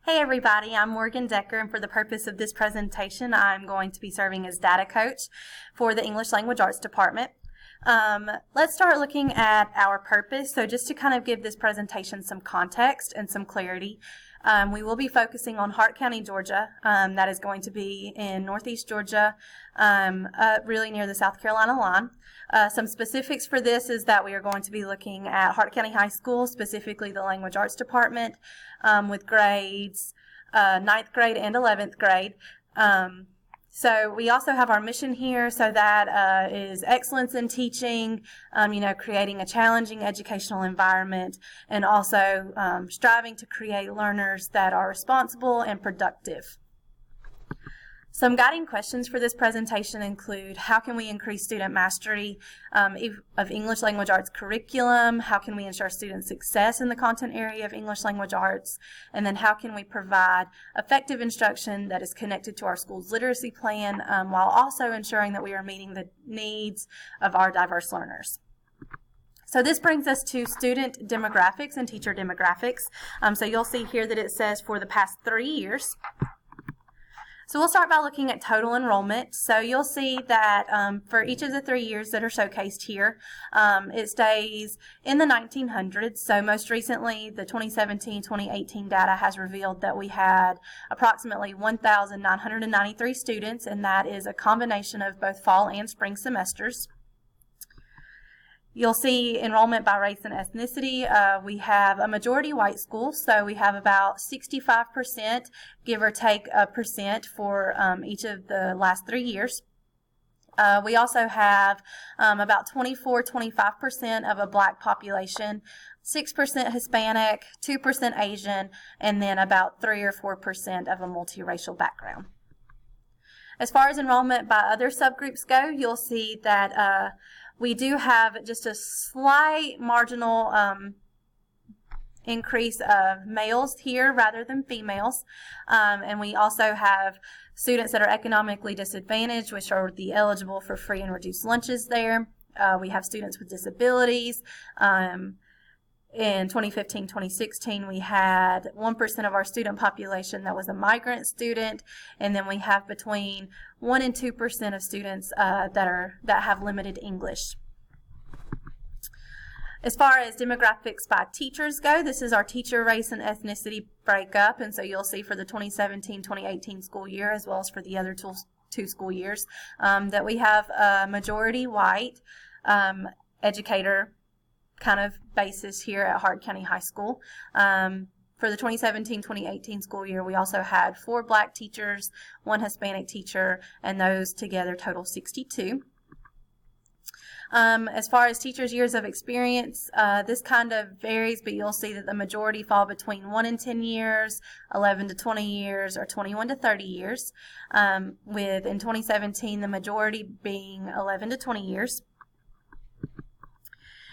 Hey everybody, I'm Morgan Decker, and for the purpose of this presentation, I'm going to be serving as data coach for the English Language Arts Department. Let's start looking at our purpose. So just to kind of give this presentation some context and some clarity, we will be focusing on Hart County, Georgia. That is going to be in northeast Georgia, really near the South Carolina line. Some specifics for this is that we are going to be looking at Hart County High School, specifically the Language Arts Department, with grades 9th grade and 11th grade. So we also have our mission here, so that is excellence in teaching, creating a challenging educational environment, and also striving to create learners that are responsible and productive. Some guiding questions for this presentation include: how can we increase student mastery of English language arts curriculum? How can we ensure student success in the content area of English language arts? And then how can we provide effective instruction that is connected to our school's literacy plan while also ensuring that we are meeting the needs of our diverse learners? So this brings us to student demographics and teacher demographics. So you'll see here that it says for the past 3 years. So we'll start by looking at total enrollment. So you'll see that for each of the 3 years that are showcased here, it stays in the 1900s. So most recently, the 2017-2018 data has revealed that we had approximately 1,993 students, and that is a combination of both fall and spring semesters. You'll see enrollment by race and ethnicity. We have a majority white school, so we have about 65%, give or take a percent, for each of the last 3 years. We also have about 24-25% of a black population, 6% Hispanic, 2% Asian, and then about 3 or 4% of a multiracial background. As far as enrollment by other subgroups go, you'll see that we do have just a slight marginal increase of males here rather than females. And we also have students that are economically disadvantaged, which are eligible for free and reduced lunches there. We have students with disabilities. In 2015-2016, we had 1% of our student population that was a migrant student, and then we have between 1 and 2% of students that have limited English. As far as demographics by teachers go, this is our teacher race and ethnicity breakup, and so you'll see for the 2017-2018 school year, as well as for the other two school years, that we have a majority white educator kind of basis here at Hart County High School. For the 2017-2018 school year, we also had 4 black teachers, 1 Hispanic teacher, and those together total 62. As far as teachers' years of experience, this kind of varies, but you'll see that the majority fall between 1 and 10 years, 11 to 20 years, or 21 to 30 years, with in 2017 the majority being 11 to 20 years.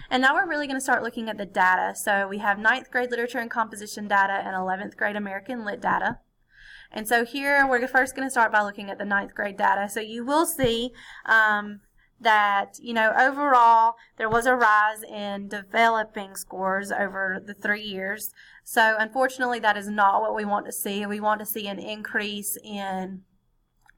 And now we're really going to start looking at the data. So we have 9th grade literature and composition data and 11th grade American Lit data. And so here we're first going to start by looking at the 9th grade data. So you will see that, overall there was a rise in developing scores over the 3 years. So unfortunately that is not what we want to see. We want to see an increase in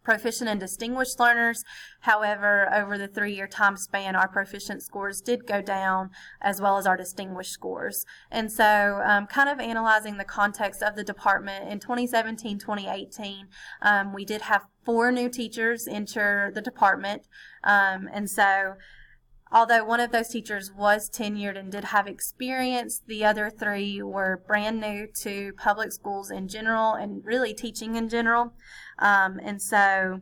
proficient and distinguished learners. However, over the 3-year time span, our proficient scores did go down, as well as our distinguished scores. And so kind of analyzing the context of the department, in 2017-2018, we did have 4 new teachers enter the department. And so although one of those teachers was tenured and did have experience, the other 3 were brand new to public schools in general and really teaching in general. And so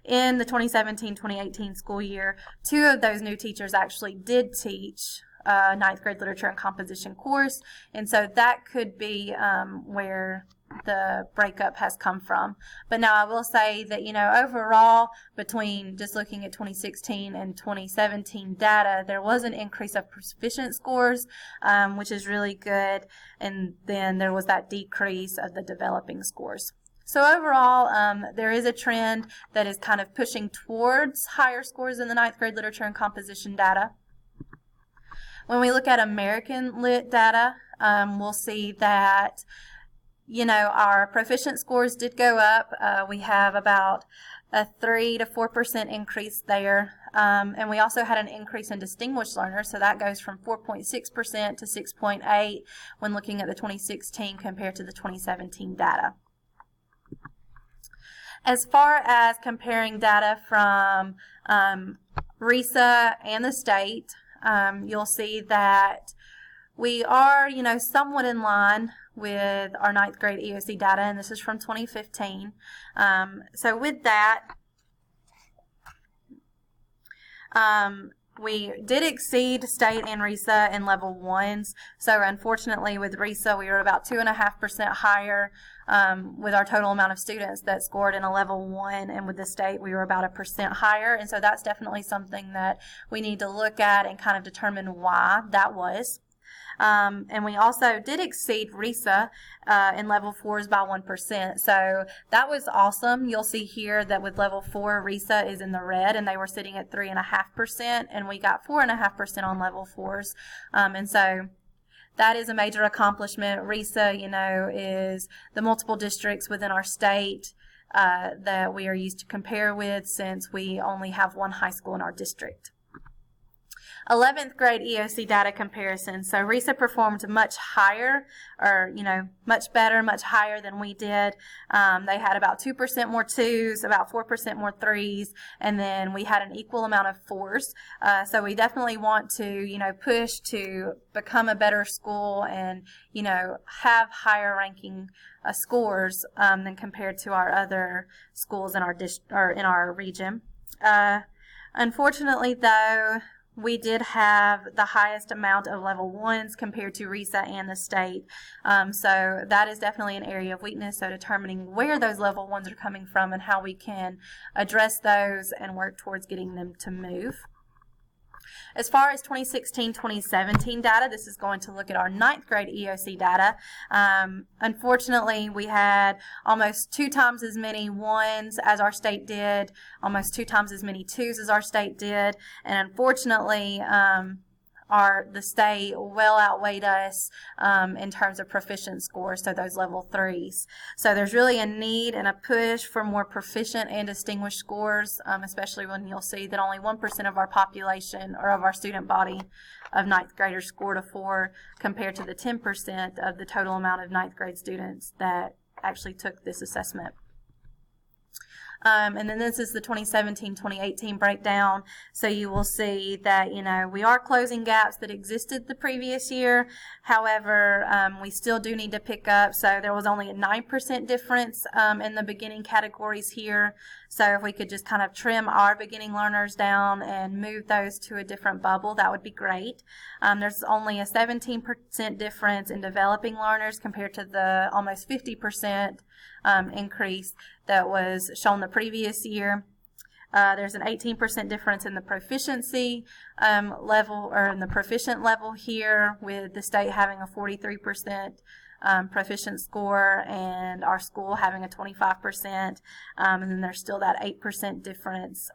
in the 2017-2018 school year, 2 of those new teachers actually did teach 9th grade literature and composition course. And so that could be where the breakup has come from. But now I will say that, overall, between just looking at 2016 and 2017 data, there was an increase of proficient scores, which is really good. And then there was that decrease of the developing scores. So overall, there is a trend that is kind of pushing towards higher scores in the 9th grade literature and composition data. When we look at American Lit data, we'll see that our proficient scores did go up. We have about a 3 to 4% increase there. And we also had an increase in distinguished learners, so that goes from 4.6% to 6.8% when looking at the 2016 compared to the 2017 data. As far as comparing data from RESA and the state, you'll see that we are, somewhat in line with our 9th grade EOC data, and this is from 2015. So with that, we did exceed state and RESA in level 1s. So unfortunately with RESA, we were about 2.5% higher with our total amount of students that scored in a level 1, and with the state we were about 1% higher. And so that's definitely something that we need to look at and kind of determine why that was. And we also did exceed RESA in level 4s by 1%. So that was awesome. You'll see here that with level 4, RESA is in the red, and they were sitting at 3.5%, and we got 4.5% on level 4s. And so that is a major accomplishment. RESA, is the multiple districts within our state that we are used to compare with, since we only have one high school in our district. 11th grade EOC data comparison. So RESA performed much higher, or, much better, much higher than we did. They had about 2% more 2s, about 4% more 3s, and then we had an equal amount of 4s. So we definitely want to, push to become a better school and, have higher ranking scores than compared to our other schools in our region. Unfortunately, though, we did have the highest amount of level 1s compared to RESA and the state. So that is definitely an area of weakness. So determining where those level 1s are coming from and how we can address those and work towards getting them to move. As far as 2016-2017 data, this is going to look at our 9th grade EOC data. Unfortunately, we had almost 2 times as many 1s as our state did, almost 2 times as many 2s as our state did, and unfortunately, the state well outweighed us in terms of proficient scores, so those level 3s. So there's really a need and a push for more proficient and distinguished scores, especially when you'll see that only 1% of our population, or of our student body of 9th graders, scored a 4 compared to the 10% of the total amount of 9th grade students that actually took this assessment. And then this is the 2017-2018 breakdown. So you will see that, we are closing gaps that existed the previous year. However, we still do need to pick up. So there was only a 9% difference in the beginning categories here. So if we could just kind of trim our beginning learners down and move those to a different bubble, that would be great. There's only a 17% difference in developing learners compared to the almost 50% increase that was shown the previous year. There's an 18% difference in the proficiency level, or in the proficient level here, with the state having a 43% proficient score and our school having a 25%, and then there's still that 8% difference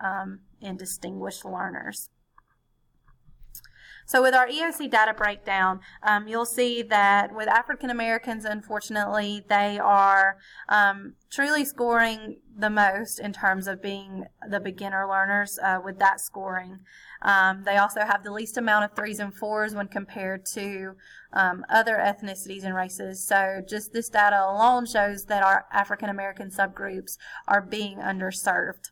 in distinguished learners. So with our EOC data breakdown, you'll see that with African Americans, unfortunately, they are truly scoring the most in terms of being the beginner learners with that scoring. They also have the least amount of 3s and 4s when compared to other ethnicities and races. So just this data alone shows that our African American subgroups are being underserved.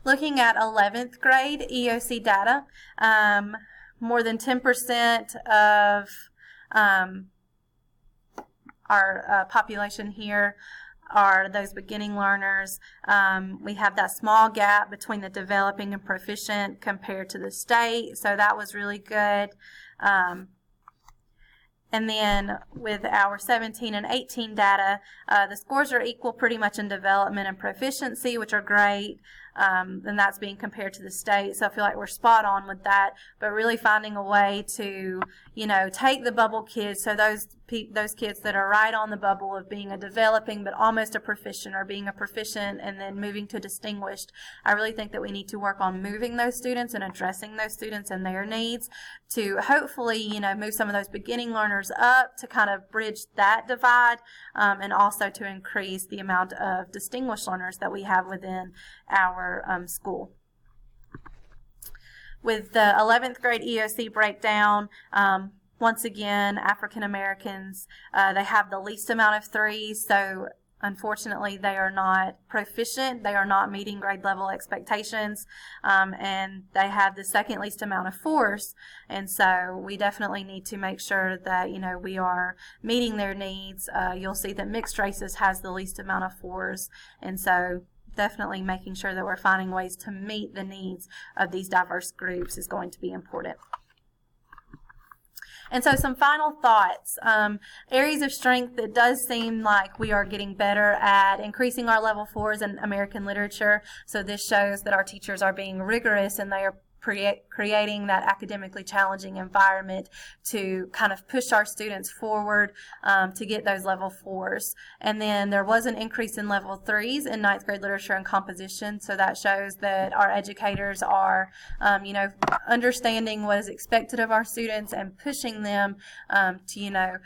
Looking at 11th grade EOC data, more than 10% of our population here are those beginning learners. We have that small gap between the developing and proficient compared to the state, so that was really good. And then with our 17 and 18 data, the scores are equal pretty much in development and proficiency, which are great. and that's being compared to the state. So I feel like we're spot on with that, but really finding a way to, take the bubble kids, so those kids that are right on the bubble of being a developing but almost a proficient, or being a proficient and then moving to distinguished. I really think that we need to work on moving those students and addressing those students and their needs to hopefully, move some of those beginning learners up to kind of bridge that divide, and also to increase the amount of distinguished learners that we have within our school. With the 11th grade EOC breakdown, once again, African Americans, they have the least amount of threes, so unfortunately they are not proficient, they are not meeting grade level expectations, and they have the second least amount of fours, and so we definitely need to make sure that, we are meeting their needs. You'll see that mixed races has the least amount of fours, and so definitely making sure that we're finding ways to meet the needs of these diverse groups is going to be important. And so some final thoughts. Areas of strength, it does seem like we are getting better at increasing our level 4s in American literature. So this shows that our teachers are being rigorous and they are creating that academically challenging environment to kind of push our students forward to get those level 4s. And then there was an increase in level 3s in 9th grade literature and composition, so that shows that our educators are understanding what is expected of our students and pushing them to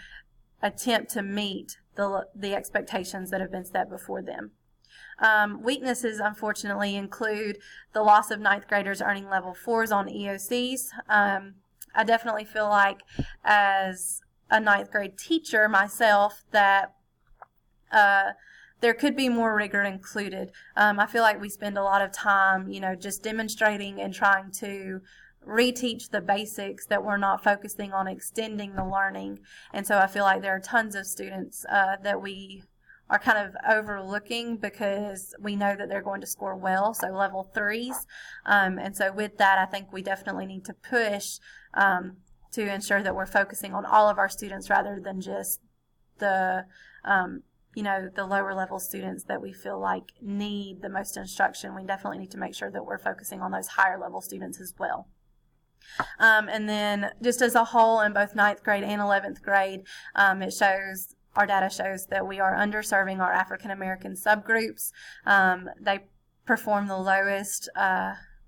attempt to meet the expectations that have been set before them. Weaknesses, unfortunately, include the loss of 9th graders earning level 4s on EOCs. I definitely feel like, as a 9th grade teacher myself, that there could be more rigor included. I feel like we spend a lot of time, just demonstrating and trying to reteach the basics, that we're not focusing on extending the learning. And so I feel like there are tons of students that we are kind of overlooking because we know that they're going to score well, so level 3s. And so with that, I think we definitely need to push to ensure that we're focusing on all of our students rather than just the lower level students that we feel like need the most instruction. We definitely need to make sure that we're focusing on those higher level students as well. And then just as a whole, in both 9th grade and 11th grade, our data shows that we are underserving our African American subgroups. They perform the lowest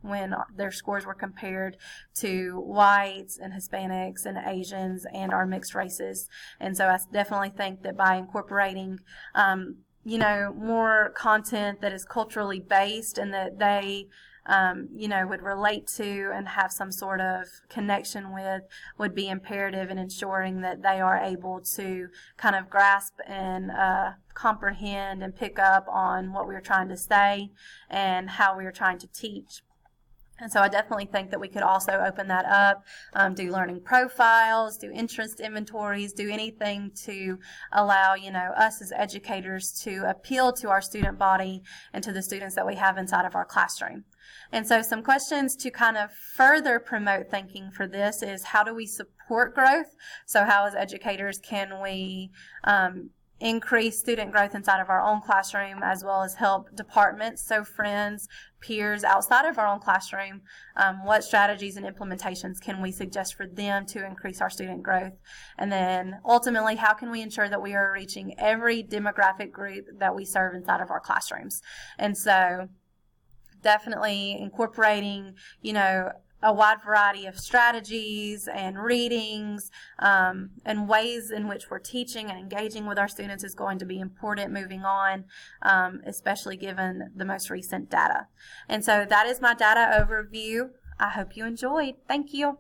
when their scores were compared to whites and Hispanics and Asians and our mixed races. And so I definitely think that by incorporating more content that is culturally based and that they would relate to and have some sort of connection with would be imperative in ensuring that they are able to kind of grasp and comprehend and pick up on what we're trying to say and how we're trying to teach. And so I definitely think that we could also open that up, do learning profiles, do interest inventories, do anything to allow, us as educators to appeal to our student body and to the students that we have inside of our classroom. And so some questions to kind of further promote thinking for this is, how do we support growth? So how, as educators, can we increase student growth inside of our own classroom, as well as help departments, so friends, peers outside of our own classroom? What strategies and implementations can we suggest for them to increase our student growth? And then ultimately, how can we ensure that we are reaching every demographic group that we serve inside of our classrooms? And so definitely incorporating, a wide variety of strategies and readings and ways in which we're teaching and engaging with our students is going to be important moving on, especially given the most recent data. And so that is my data overview. I hope you enjoyed. Thank you.